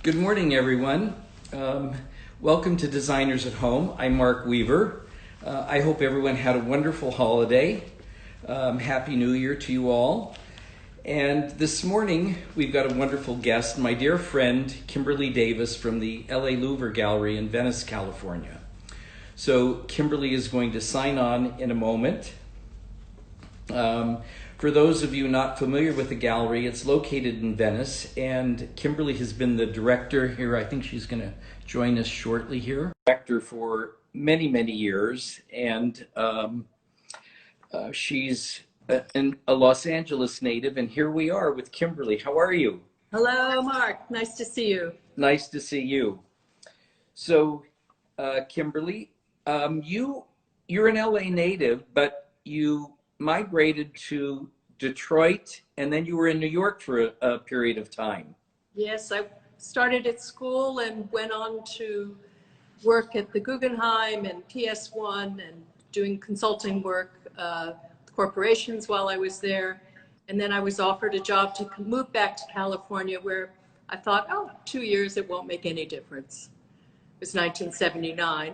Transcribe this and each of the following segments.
Good morning, everyone. Welcome to Designers at Home. I'm Mark Weaver. I hope everyone had a wonderful holiday. Happy New Year to you all. And this morning, we've got a wonderful guest, my dear friend, Kimberly Davis from the Louver Gallery in Venice, California. So Kimberly is going to sign on in a moment. For those of you not familiar with the gallery, it's located in Venice, and Kimberly has been the director here. I think she's going to join us shortly here. Director for many, many years, and she's a Los Angeles native, and here we are with Kimberly. How are you? Hello, Mark. Nice to see you. Nice to see you. So, Kimberly, you're an LA native, but you migrated to Detroit, and then you were in New York for a period of time. Yes, I started at school and went on to work at the Guggenheim and PS1 and doing consulting work, corporations while I was there. And then I was offered a job to move back to California, where I thought, oh, 2 years, it won't make any difference. It was 1979.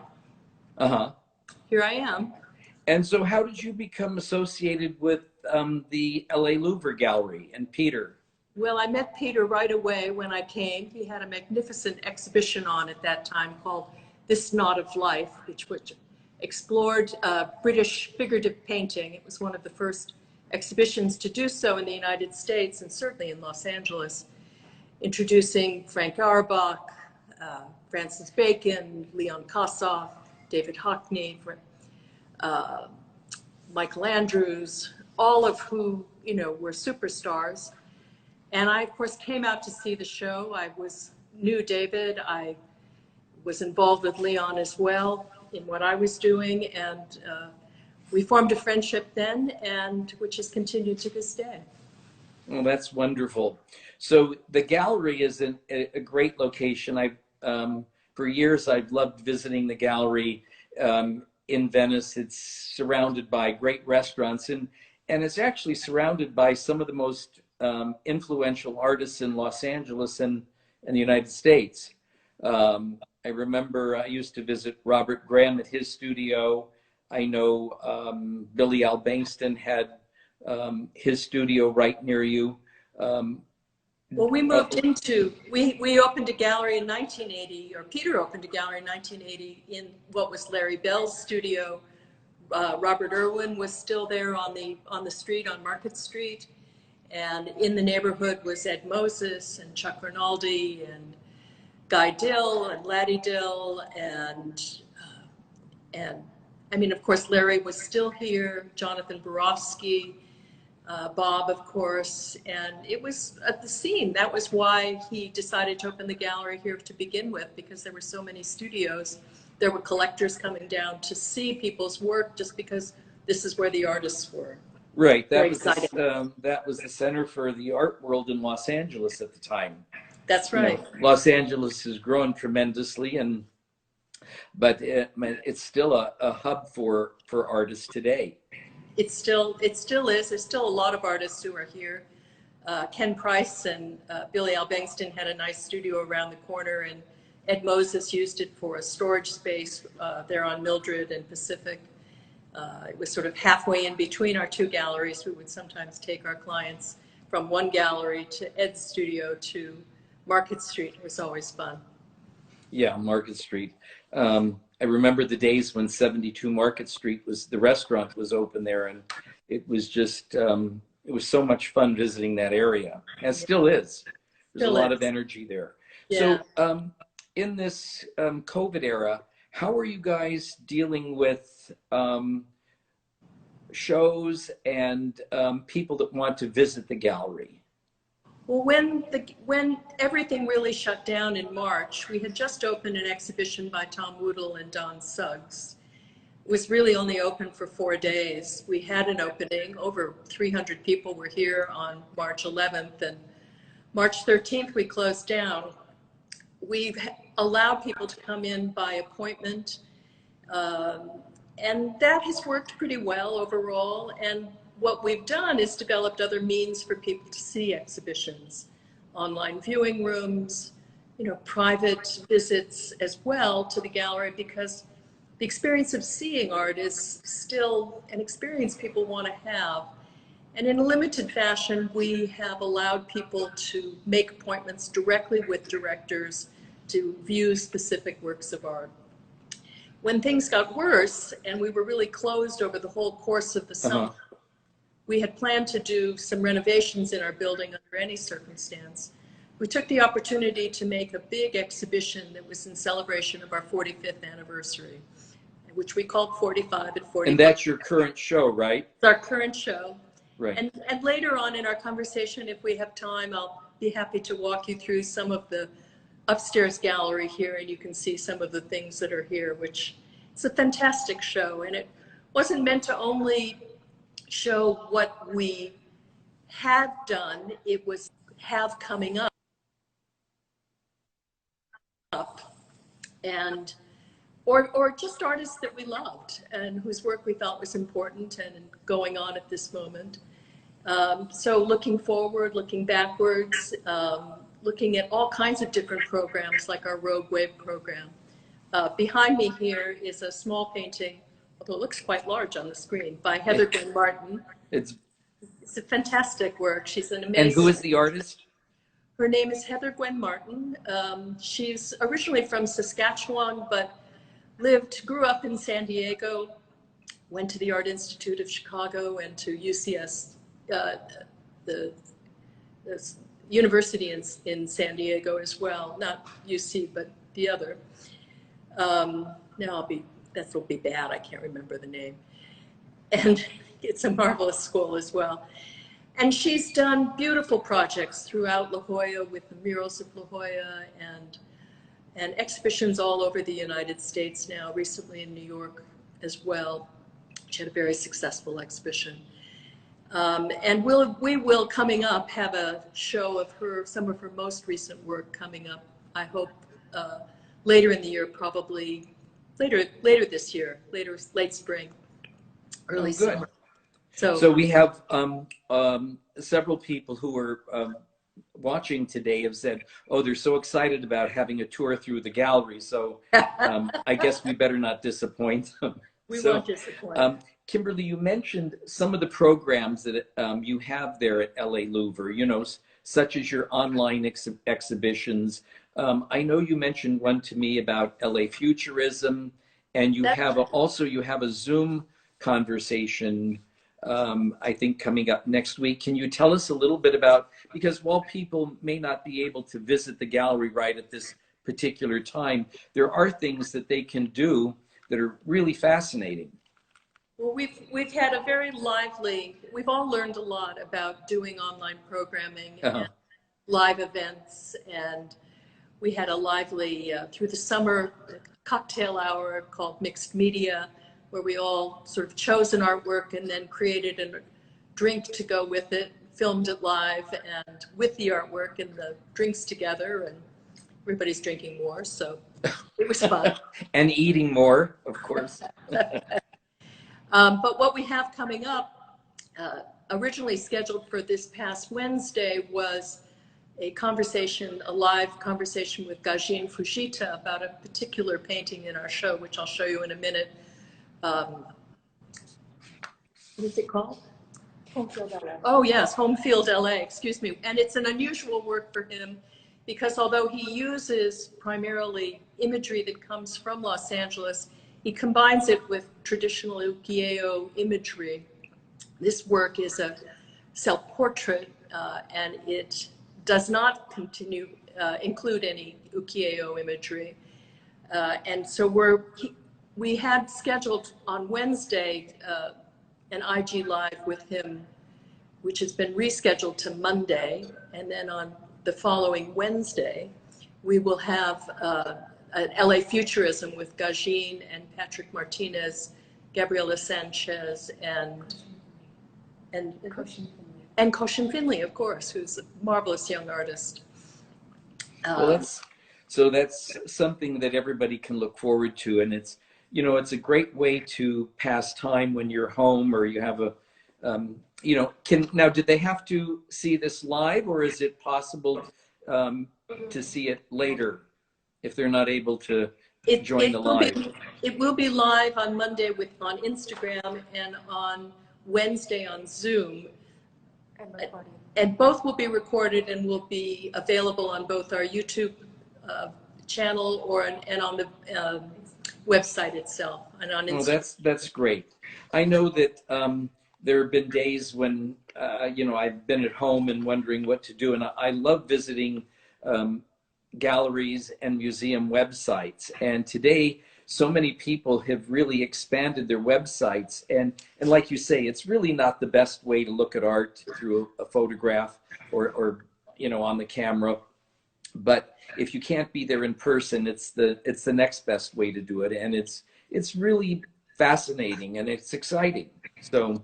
Here I am. And so how did you become associated with the LA Louver Gallery and Peter? Well, I met Peter right away when I came. He had a magnificent exhibition on at that time called This Knot of Life, which explored British figurative painting. It was one of the first exhibitions to do so in the United States and certainly in Los Angeles, introducing Frank Auerbach, Francis Bacon, Leon Kossoff, David Hockney, Michael Andrews, all of who, were superstars. And I, of course, came out to see the show. I knew David. I was involved with Leon as well in what I was doing. And we formed a friendship then, and which has continued to this day. Well, that's wonderful. So the gallery is a great location. For years, I've loved visiting the gallery in Venice. It's surrounded by great restaurants, and it's actually surrounded by some of the most influential artists in Los Angeles and the United States. I remember I used to visit Robert Graham at his studio. I know Billy Al Bangston had his studio right near you. Well, we opened a gallery in 1980, or Peter opened a gallery in 1980 in what was Larry Bell's studio. Robert Irwin was still there on the street, on Market Street. And in the neighborhood was Ed Moses and Chuck Rinaldi and Guy Dill and Laddie Dill. And I mean, of course, Larry was still here, Jonathan Borofsky, Bob, of course, and it was at the scene. That was why he decided to open the gallery here to begin with, because there were so many studios. There were collectors coming down to see people's work just because this is where the artists were. Right. That was the center for the art world in Los Angeles at the time. That's right. Los Angeles has grown tremendously, but it's still a hub for artists today. It still is. There's still a lot of artists who are here. Ken Price and Billy Al Bangston had a nice studio around the corner, and Ed Moses used it for a storage space there on Mildred and Pacific. It was sort of halfway in between our two galleries. We would sometimes take our clients from one gallery to Ed's studio to Market Street. It was always fun. Yeah, Market Street. I remember the days when 72 Market Street the restaurant was open there, and it was just, it was so much fun visiting that area, and it still is. There's a lot of energy there. Yeah. So in this COVID era, how are you guys dealing with shows and people that want to visit the gallery? Well, when everything really shut down in March, we had just opened an exhibition by Tom Woodall and Don Suggs. It was really only open for 4 days. We had an opening. Over 300 people were here on March 11th, and March 13th we closed down. We've allowed people to come in by appointment, and that has worked pretty well overall. And what we've done is developed other means for people to see exhibitions, online viewing rooms, private visits as well to the gallery, because the experience of seeing art is still an experience people want to have. And in a limited fashion, we have allowed people to make appointments directly with directors to view specific works of art. When things got worse and we were really closed over the whole course of the summer, we had planned to do some renovations in our building under any circumstance. We took the opportunity to make a big exhibition that was in celebration of our 45th anniversary, which we called 45 at 45. And that's your current show, right? It's our current show. Right. And later on in our conversation, if we have time, I'll be happy to walk you through some of the upstairs gallery here, and you can see some of the things that are here, which it's a fantastic show. And it wasn't meant to only show what we had done, it was have coming up. And or just artists that we loved and whose work we thought was important and going on at this moment. So looking forward, looking backwards, looking at all kinds of different programs like our Rogue Wave program. Behind me here is a small painting, although it looks quite large on the screen, by Heather Gwen Martin. It's a fantastic work. She's an amazing... And who is the artist? Her name is Heather Gwen Martin. She's originally from Saskatchewan, but grew up in San Diego, went to the Art Institute of Chicago and to UCS, the university in San Diego as well, not UC, but the other. Now that will be bad, I can't remember the name. And it's a marvelous school as well. And she's done beautiful projects throughout La Jolla with the murals of La Jolla and exhibitions all over the United States now, recently in New York as well. She had a very successful exhibition. And we will, coming up, have a show of some of her most recent work coming up, I hope, later in the year, probably later this year, late spring, early summer. So we have several people who are watching today have said, oh, they're so excited about having a tour through the gallery. So I guess we better not disappoint them. We won't disappoint. Kimberly, you mentioned some of the programs that you have there at LA Louver, such as your online exhibitions. I know you mentioned one to me about LA Futurism, and you have a Zoom conversation, I think, coming up next week. Can you tell us a little bit about, because while people may not be able to visit the gallery right at this particular time, there are things that they can do that are really fascinating. Well, we've had a very lively, we've all learned a lot about doing online programming and live events, and we had a lively, through the summer, cocktail hour called Mixed Media, where we all sort of chose an artwork and then created a drink to go with it, filmed it live and with the artwork and the drinks together, and everybody's drinking more, so it was fun. And eating more, of course. But what we have coming up, originally scheduled for this past Wednesday, was a live conversation with Gajin Fujita about a particular painting in our show, which I'll show you in a minute. What is it called? Home Field LA. Oh yes, Home Field LA, excuse me. And it's an unusual work for him because although he uses primarily imagery that comes from Los Angeles, he combines it with traditional ukiyo imagery. This work is a self-portrait and it does not include any ukiyo imagery. And so we had scheduled on Wednesday an IG Live with him, which has been rescheduled to Monday. And then on the following Wednesday, we will have an LA Futurism with Gajin and Patrick Martinez, Gabriela Sanchez, and Koshin Finley, of course, who's a marvelous young artist. Well, that's something that everybody can look forward to, and it's a great way to pass time when you're home or you have a now did they have to see this live, or is it possible to see it later if they're not able to join It the will live? be, it will be live on Monday on Instagram and on Wednesday on Zoom. And both will be recorded and will be available on both our YouTube channel and on the website itself and on Instagram. Oh, that's great. I know that there have been days when I've been at home and wondering what to do, and I love visiting galleries and museum websites. And today, so many people have really expanded their websites, and like you say, it's really not the best way to look at art through a photograph or on the camera. But if you can't be there in person, it's the next best way to do it, and it's really fascinating and it's exciting. So,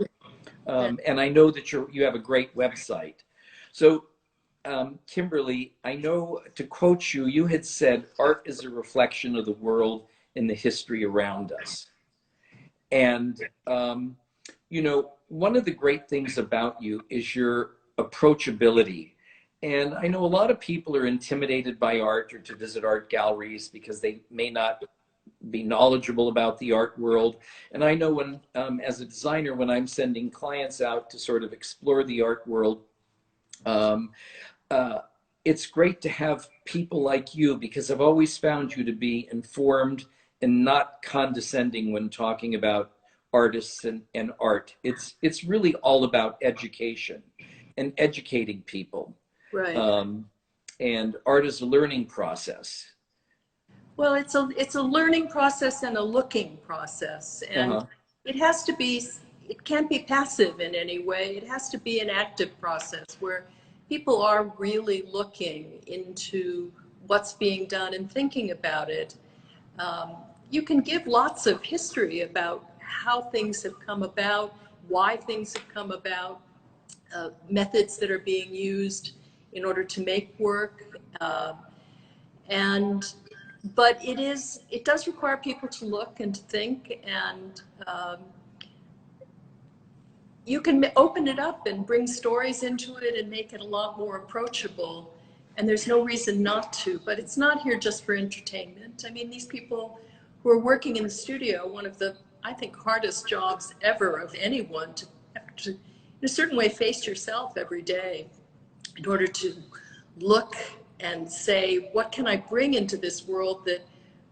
and I know that you have a great website. So, Kimberly, I know, to quote you, you had said, art is a reflection of the world and the history around us. And, one of the great things about you is your approachability. And I know a lot of people are intimidated by art or to visit art galleries because they may not be knowledgeable about the art world. And I know when, as a designer, when I'm sending clients out to sort of explore the art world, it's great to have people like you, because I've always found you to be informed and not condescending when talking about artists and art. It's really all about education and educating people. Right. And art is a learning process. Well, it's a learning process and a looking process, and it has to be. It can't be passive in any way. It has to be an active process where people are really looking into what's being done and thinking about it. You can give lots of history about how things have come about, why things have come about, methods that are being used in order to make work, but it does require people to look and to think, and you can open it up and bring stories into it and make it a lot more approachable, and there's no reason not to. But it's not here just for entertainment. I mean, these people who are working in the studio, one of the, I think, hardest jobs ever of anyone, to have to, in a certain way, face yourself every day in order to look and say, what can I bring into this world that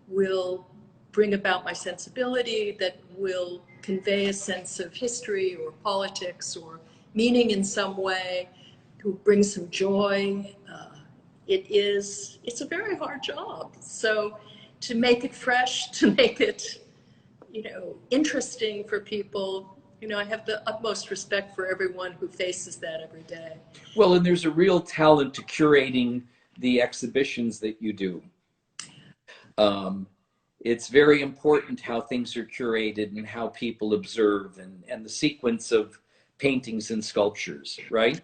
will bring about my sensibility, that will convey a sense of history or politics or meaning in some way, to bring some joy. It's a very hard job. So to make it fresh, to make it, interesting for people, I have the utmost respect for everyone who faces that every day. Well, and there's a real talent to curating the exhibitions that you do. It's very important how things are curated and how people observe, and the sequence of paintings and sculptures, right?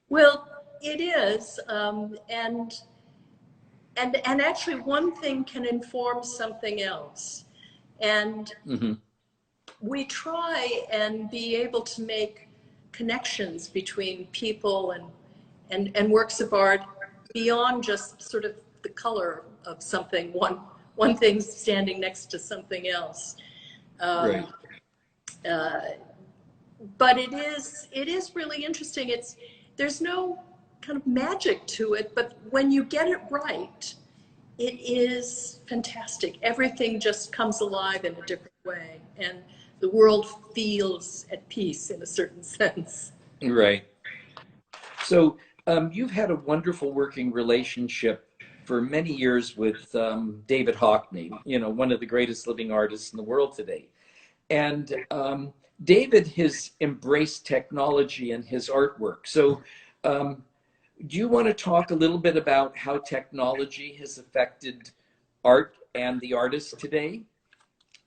Well, it is, and actually one thing can inform something else, and we try and be able to make connections between people and works of art beyond just sort of the color of something, one thing standing next to something else. Right. But it is really interesting. There's no kind of magic to it, but when you get it right, it is fantastic. Everything just comes alive in a different way, and the world feels at peace in a certain sense. Right. So you've had a wonderful working relationship for many years with David Hockney, one of the greatest living artists in the world today. And David has embraced technology in his artwork. So do you want to talk a little bit about how technology has affected art and the artist today?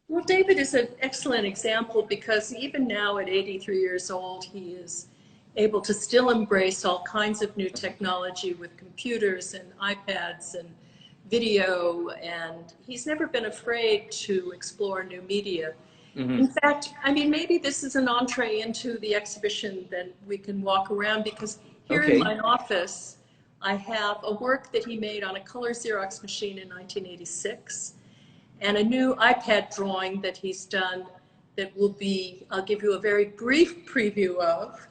Well, David is an excellent example, because even now at 83 years old, he is able to still embrace all kinds of new technology with computers and iPads and video, and he's never been afraid to explore new media. In fact, I mean, maybe this is an entree into the exhibition that we can walk around, because here in my office, I have a work that he made on a color Xerox machine in 1986, and a new iPad drawing that he's done that will be, I'll give you a very brief preview of,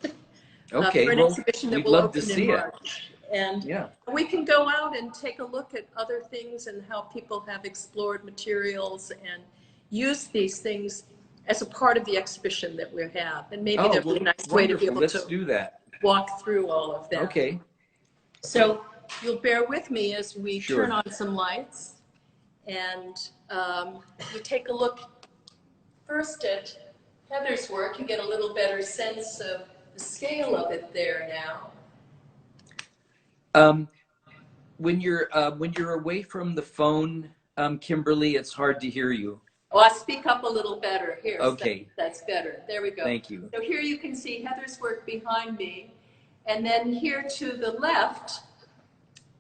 Okay, for an well, exhibition that we'd will love to open in see it. March. And Yeah. we can go out and take a look at other things and how people have explored materials and used these things as a part of the exhibition that we have. And maybe Oh, there'll well, be a nice way to be wonderful. able Let's to do that. walk through all of that. Okay. So you'll bear with me as we Sure. turn on some lights, and we take a look first at Heather's work. You get a little better sense of the scale of it there now. When you're away from the phone, Kimberly, it's hard to hear you. Oh, I'll speak up a little better here. Okay. So that's better. There we go. Thank you. So here you can see Heather's work behind me. And then here to the left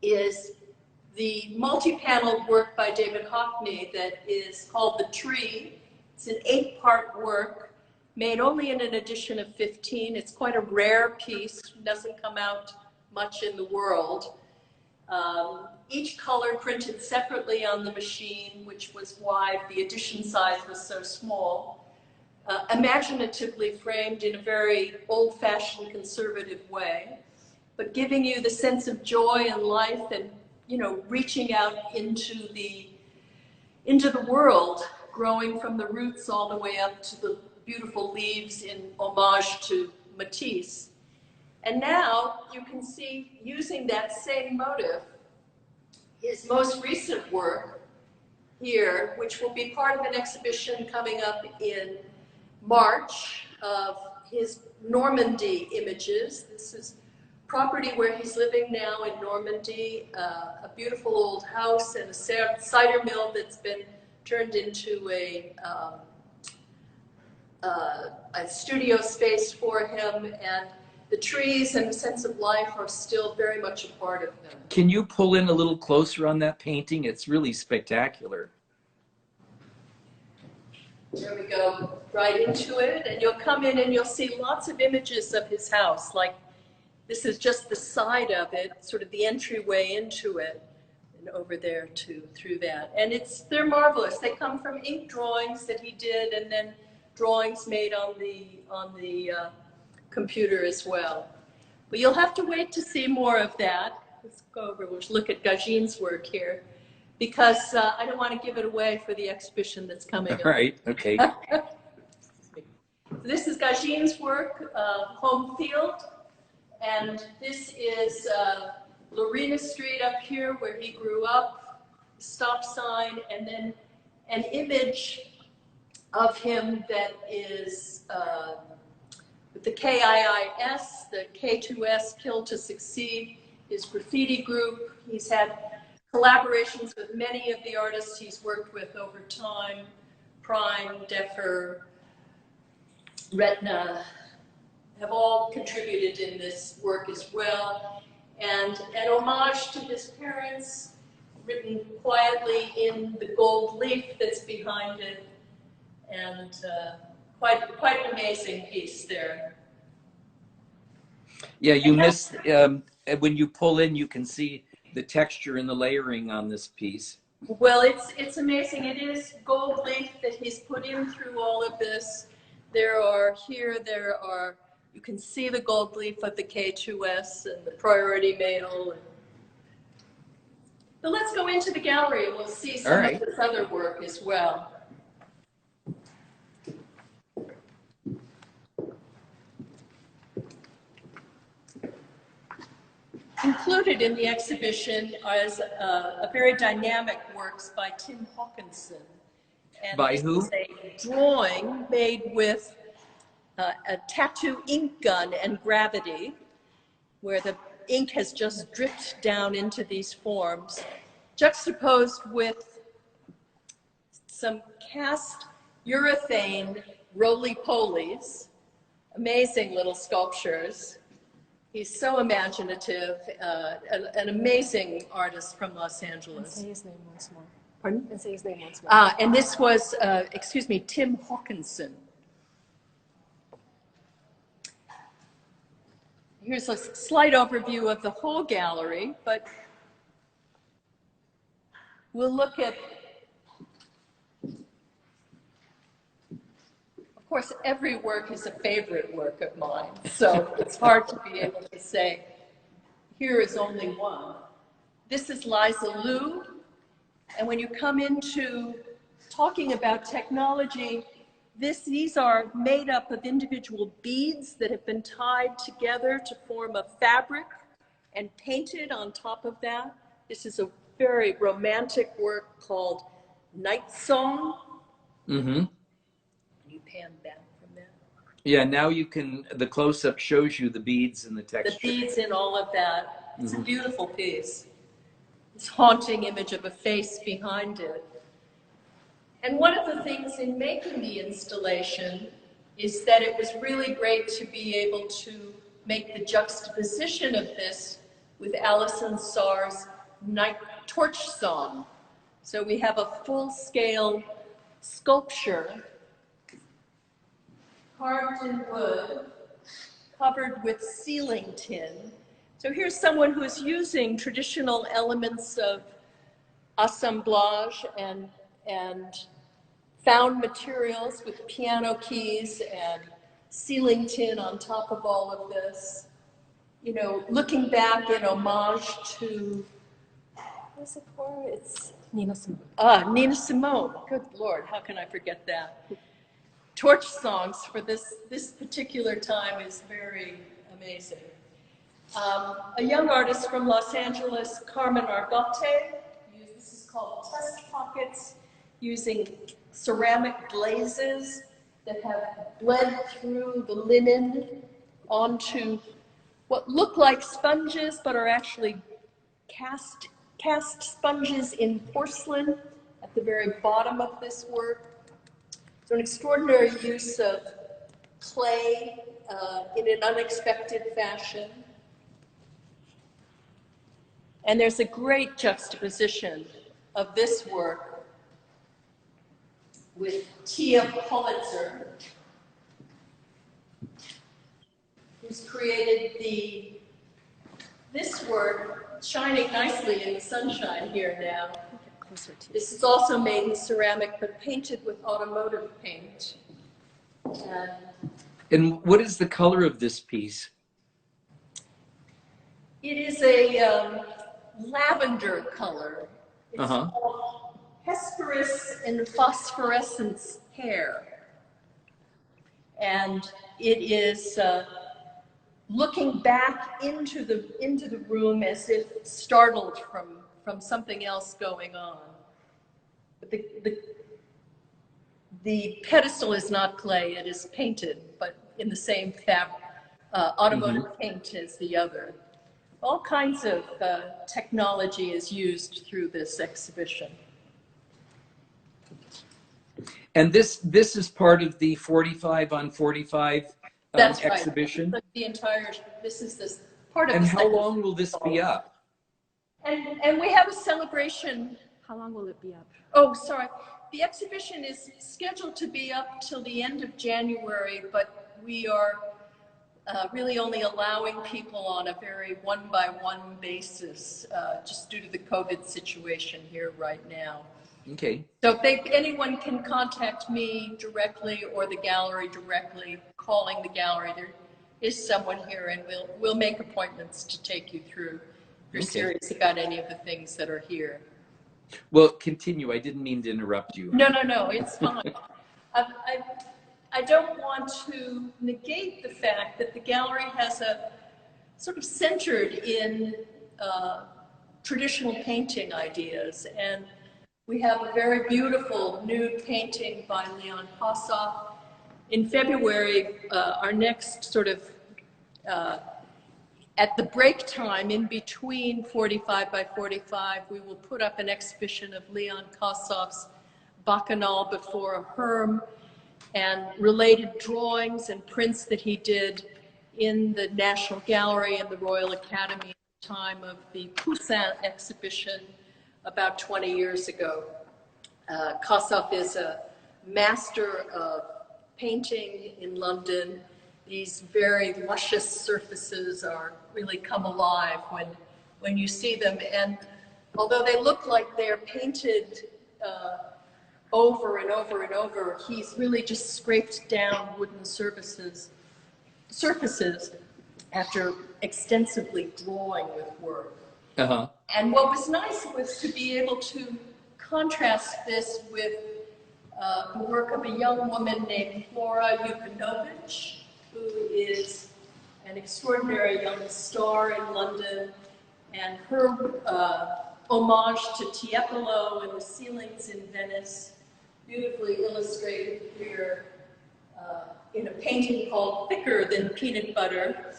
is the multi-paneled work by David Hockney that is called The Tree. It's an 8-part work made only in an edition of 15. It's quite a rare piece. It doesn't come out much in the world. Each color printed separately on the machine, which was why the edition size was so small. Imaginatively framed in a very old-fashioned conservative way, but giving you the sense of joy and life and, you know, reaching out into the world, growing from the roots all the way up to the beautiful leaves in homage to Matisse. And now you can see, using that same motive, his most recent work here, which will be part of an exhibition coming up in March of his Normandy images. This is property where he's living now in Normandy, a beautiful old house and a cider mill that's been turned into a studio space for him, and the trees and the sense of life are still very much a part of him. Can you pull in a little closer on that painting? It's really spectacular. There we go, right into it, and you'll come in and you'll see lots of images of his house. Like, this is just the side of it, sort of the entryway into it, and over there through that. And they're marvelous. They come from ink drawings that he did, and then drawings made on the computer as well. But you'll have to wait to see more of that. Let's go over, we'll look at Gagin's work here, because I don't want to give it away for the exhibition that's coming up. All right, okay. This is Gagin's work, Home Field, and this is Lorena Street up here where he grew up, stop sign, and then an image of him that is with the KIIS, the K2S, Kill to Succeed, his graffiti group. He's had collaborations with many of the artists he's worked with over time, Prime, Decker, Retina, have all contributed in this work as well. And an homage to his parents, written quietly in the gold leaf that's behind it, and quite an amazing piece there. Yeah, you missed, when you pull in, you can see the texture and the layering on this piece. Well, it's amazing. It is gold leaf that he's put in through all of this. There are, you can see the gold leaf of the K2S and the priority mail. But let's go into the gallery and we'll see some of his other work as well. Included in the exhibition is a very dynamic works by Tim Hawkinson. And by this who? is a drawing made with a tattoo ink gun and gravity, where the ink has just dripped down into these forms, juxtaposed with some cast urethane roly-polies, amazing little sculptures. He's so imaginative, an amazing artist from Los Angeles. And say his name once more. Pardon? And say his name once more. And this was, Tim Hawkinson. here's a slight overview of the whole gallery, but we'll look at, of course, every work is a favorite work of mine, so it's hard to be able to say, here is only one. This is Liza Liu, and when you come into talking about technology, these are made up of individual beads that have been tied together to form a fabric and painted on top of that. This is a very romantic work called Night Song. Mm-hmm. You pan back from there. Yeah, now you can, the close-up shows you the beads and the texture. The beads and all of that. It's a beautiful piece. This haunting image of a face behind it. And one of the things in making the installation is that it was really great to be able to make the juxtaposition of this with Alison Saar's Night Torch Song. So we have a full-scale sculpture carved in wood, covered with ceiling tin. So here's someone who's using traditional elements of assemblage and found materials with piano keys and ceiling tin on top of all of this. You know, looking back in homage to, what's it for? It's Nina Simone. Nina Simone. Good Lord, how can I forget that? Torch songs for this particular time is very amazing. A young artist from Los Angeles, Carmen Argote, this is called Test Pockets, using ceramic glazes that have bled through the linen onto what look like sponges, but are actually cast sponges in porcelain at the very bottom of this work. So an extraordinary use of clay in an unexpected fashion. And there's a great juxtaposition of this work with Tia Pulitzer, who's created this work, shining nicely in the sunshine here now. This is also made in ceramic, but painted with automotive paint. And what is the color of this piece? It is a lavender color. It's called Hesperus and Phosphorescence Hair. And it is looking back into the room as if startled from something else going on. But the pedestal is not clay, it is painted, but in the same automotive paint as the other. All kinds of technology is used through this exhibition. And this is part of the 45 on 45 That's exhibition? Right. The entire, this is this part of and the how long will this be up? And we have a celebration. How long will it be up? Oh, sorry. The exhibition is scheduled to be up till the end of January, but we are really only allowing people on a very one-by-one basis, just due to the COVID situation here right now. Okay. So if anyone can contact me directly or the gallery directly, calling the gallery, there is someone here, and we'll make appointments to take you through if you're serious about any of the things that are here. Well, continue. I didn't mean to interrupt you. No, it's fine. I don't want to negate the fact that the gallery has a sort of centered in traditional painting ideas, and we have a very beautiful nude painting by Leon Kossoff. In February, our next sort of, at the break time in between 45 by 45, we will put up an exhibition of Leon Kossoff's Bacchanal Before a Herm and related drawings and prints that he did in the National Gallery and the Royal Academy at the time of the Poussin exhibition about 20 years ago. Kossoff is a master of painting in London. these very luscious surfaces are really come alive when you see them. And although they look like they're painted over and over and over, he's really just scraped down wooden surfaces after extensively drawing with work. Uh-huh. And what was nice was to be able to contrast this with the work of a young woman named Flora Yukanovich, who is an extraordinary young star in London, and her homage to Tiepolo and the ceilings in Venice, beautifully illustrated here in a painting called Thicker Than Peanut Butter,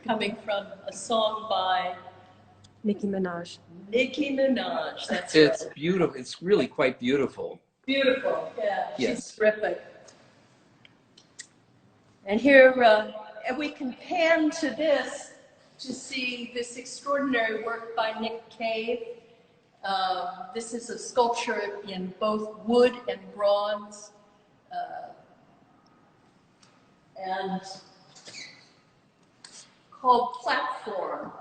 coming from a song by Nicki Minaj. Nicki Minaj, that's It's right. beautiful. It's really quite beautiful. Beautiful, yeah, Yes. she's terrific. And here, and we can pan to this to see this extraordinary work by Nick Cave. This is a sculpture in both wood and bronze. And called Platform.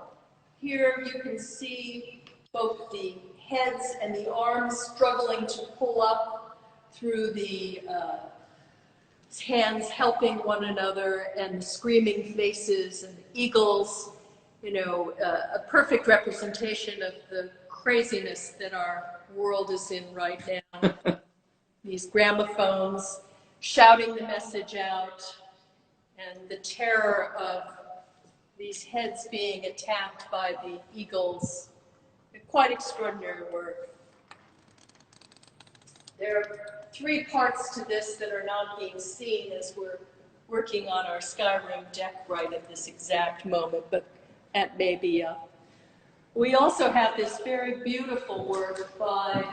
Here you can see both the heads and the arms struggling to pull up through the hands helping one another, and the screaming faces and the eagles, you know, a perfect representation of the craziness that our world is in right now. These gramophones shouting the message out, and the terror of these heads being attacked by the eagles. Quite extraordinary work. There are 3 parts to this that are not being seen as we're working on our Skyrim deck right at this exact moment, but that may be up. We also have this very beautiful work by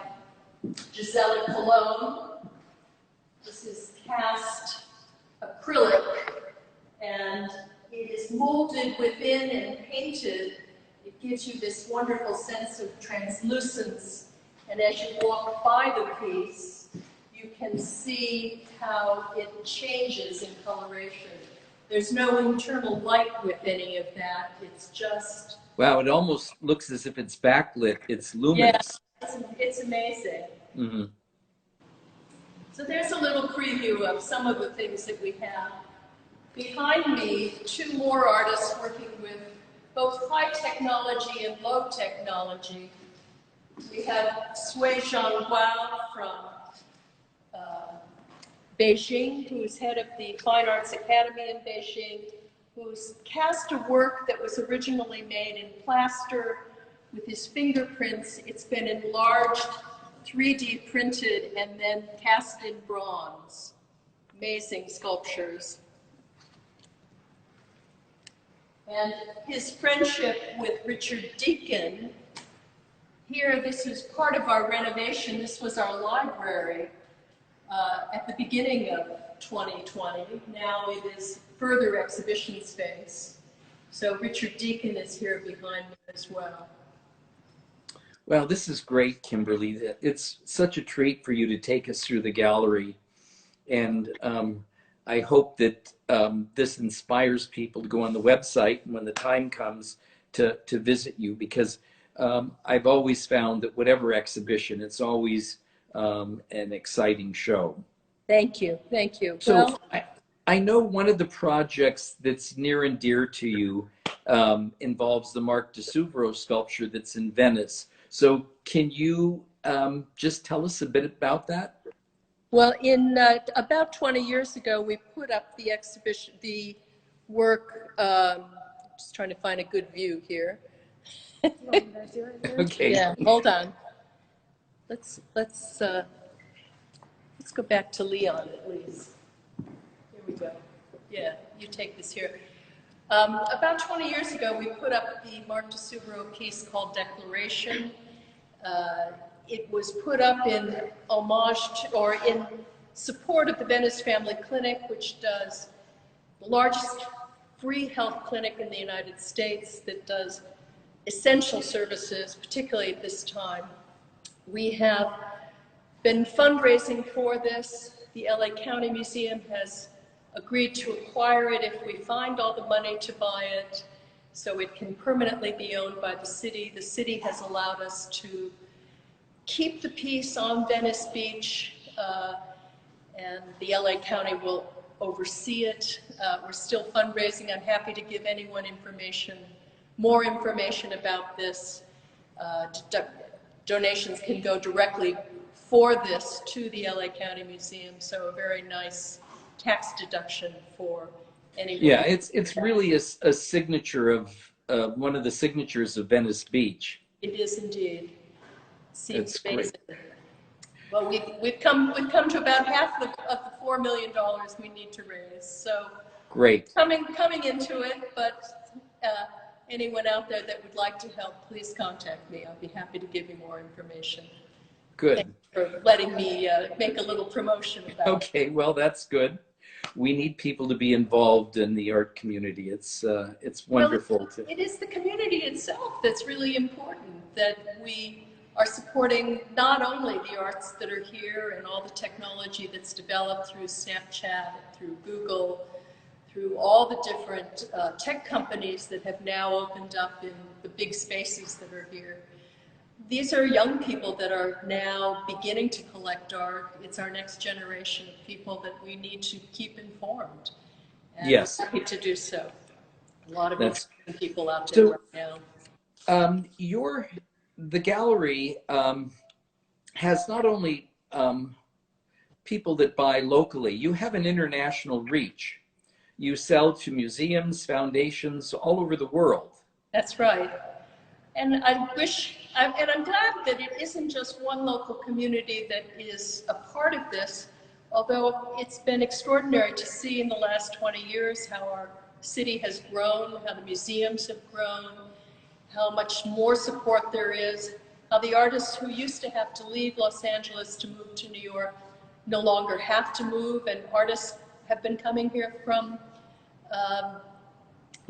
Gisela Colon. This is cast acrylic, and it is molded within and painted. It gives you this wonderful sense of translucence, and as you walk by the piece, you can see how it changes in coloration. There's no internal light with any of that. It's just... Wow, it almost looks as if it's backlit. It's luminous. Yeah, it's amazing. Mm-hmm. So there's a little preview of some of the things that we have. Behind me, 2 more artists working with both high technology and low technology. We have Sui Zhangguo from Beijing, who is head of the Fine Arts Academy in Beijing, who's cast a work that was originally made in plaster with his fingerprints. It's been enlarged, 3D printed, and then cast in bronze. Amazing sculptures. And his friendship with Richard Deacon. Here, this is part of our renovation. This was our library at the beginning of 2020. Now it is further exhibition space. So Richard Deacon is here behind me as well. Well, this is great, Kimberly. It's such a treat for you to take us through the gallery. And I hope that this inspires people to go on the website when the time comes to visit you, because I've always found that whatever exhibition, it's always an exciting show. Thank you, thank you. So well, I know one of the projects that's near and dear to you involves the Mark de Subero sculpture that's in Venice. So can you just tell us a bit about that? Well, in about 20 years ago, we put up the exhibition, the work, just trying to find a good view here. Okay. Yeah, hold on. Let's go back to Leon at least. Here we go. Yeah, you take this here. About 20 years ago, we put up the Mark de Subero piece called Declaration. It was put up in homage to, or in support of the Venice Family Clinic, which does the largest free health clinic in the United States that does essential services, particularly at this time. We have been fundraising for this. The LA County Museum has agreed to acquire it if we find all the money to buy it, so it can permanently be owned by the city. The city has allowed us to keep the piece on Venice Beach, and the LA County will oversee it. We're still fundraising. I'm happy to give anyone more information about this. Donations can go directly for this to the LA County Museum, so a very nice tax deduction for anyone. Yeah, it's really a signature of one of the signatures of Venice Beach. It is indeed. Seems It's amazing. great. Well, we've come to about half of the $4 million we need to raise. So Great. Coming into it, but anyone out there that would like to help, please contact me. I'll be happy to give you more information. Good. Thanks for letting me make a little promotion about it. Okay, well, that's good. We need people to be involved in the art community. It's wonderful. Well, it is the community itself that's really important, that we are supporting not only the arts that are here and all the technology that's developed through Snapchat, through Google, through all the different tech companies that have now opened up in the big spaces that are here. These are young people that are now beginning to collect art. It's our next generation of people that we need to keep informed. And Yes. we're happy to do so. A lot of That's interesting people out there right now. The gallery has not only people that buy locally, you have an international reach. You sell to museums, foundations all over the world. That's right. And I'm glad that it isn't just one local community that is a part of this, although it's been extraordinary to see in the last 20 years how our city has grown, how the museums have grown, how much more support there is, how the artists who used to have to leave Los Angeles to move to New York no longer have to move, and artists have been coming here from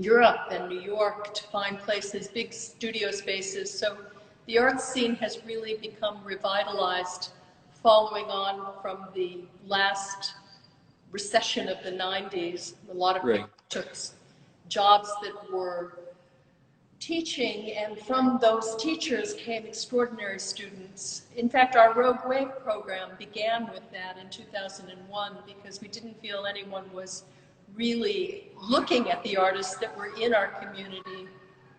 Europe and New York to find places, big studio spaces. So the art scene has really become revitalized following on from the last recession of the 90s. A lot of people took jobs that were teaching, and from those teachers came extraordinary students. In fact, our Rogue Wave program began with that in 2001 because we didn't feel anyone was really looking at the artists that were in our community,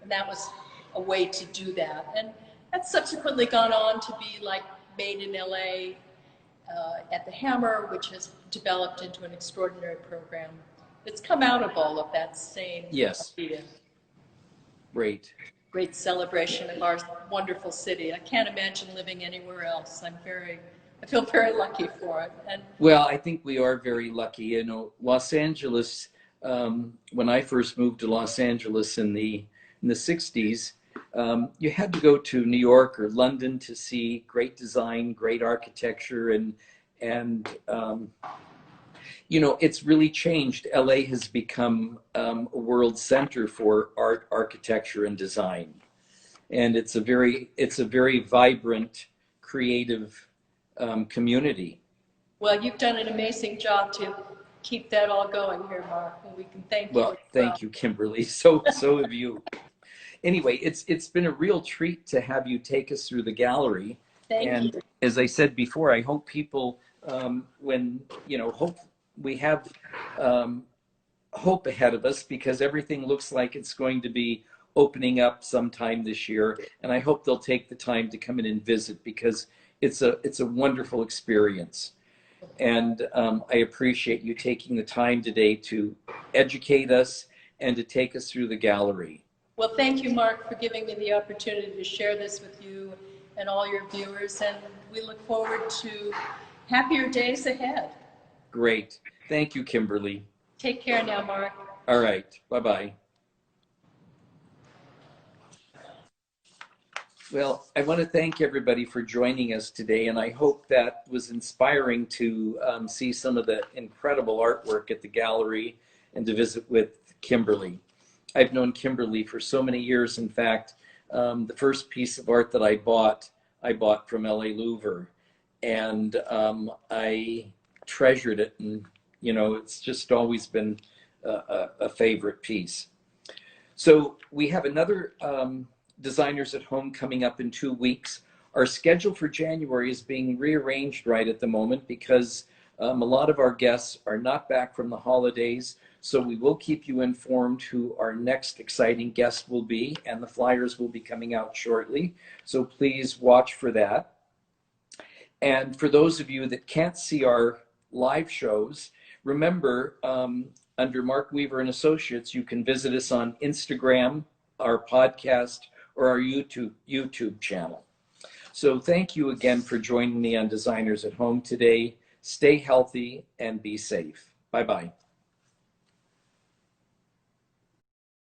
and that was a way to do that. And that's subsequently gone on to be like Made in LA at the Hammer, which has developed into an extraordinary program that's come out of all of that same idea. Great celebration of our wonderful city. I can't imagine living anywhere else. I feel very lucky for it. And well, I think we are very lucky. You know, Los Angeles, when I first moved to Los Angeles in the 60s, you had to go to New York or London to see great design, great architecture, and you know, it's really changed. LA has become a world center for art, architecture, and design, and it's a very vibrant, creative community. Well, you've done an amazing job to keep that all going here, Mark, and we can thank you. Well, thank you, Kimberly. So have you. Anyway, it's been a real treat to have you take us through the gallery. Thank you. As I said before, I hope people, we have hope ahead of us, because everything looks like it's going to be opening up sometime this year, and I hope they'll take the time to come in and visit, because it's a wonderful experience. And I appreciate you taking the time today to educate us and to take us through the gallery. Well, thank you, Mark, for giving me the opportunity to share this with you and all your viewers, and we look forward to happier days ahead. Great. Thank you, Kimberly. Take care now, Mark. All right. Bye-bye. Well, I want to thank everybody for joining us today, and I hope that was inspiring to see some of the incredible artwork at the gallery and to visit with Kimberly. I've known Kimberly for so many years. In fact, the first piece of art that I bought from LA Louver, and I treasured it and You know, it's just always been a favorite piece. So we have another Designers at Home coming up in 2 weeks. Our schedule for January is being rearranged right at the moment because a lot of our guests are not back from the holidays. So we will keep you informed who our next exciting guest will be, and the flyers will be coming out shortly. So please watch for that. And for those of you that can't see our live shows, remember, under Mark Weaver and Associates, you can visit us on Instagram, our podcast, or our YouTube channel. So thank you again for joining me on Designers at Home today. Stay healthy and be safe. Bye-bye.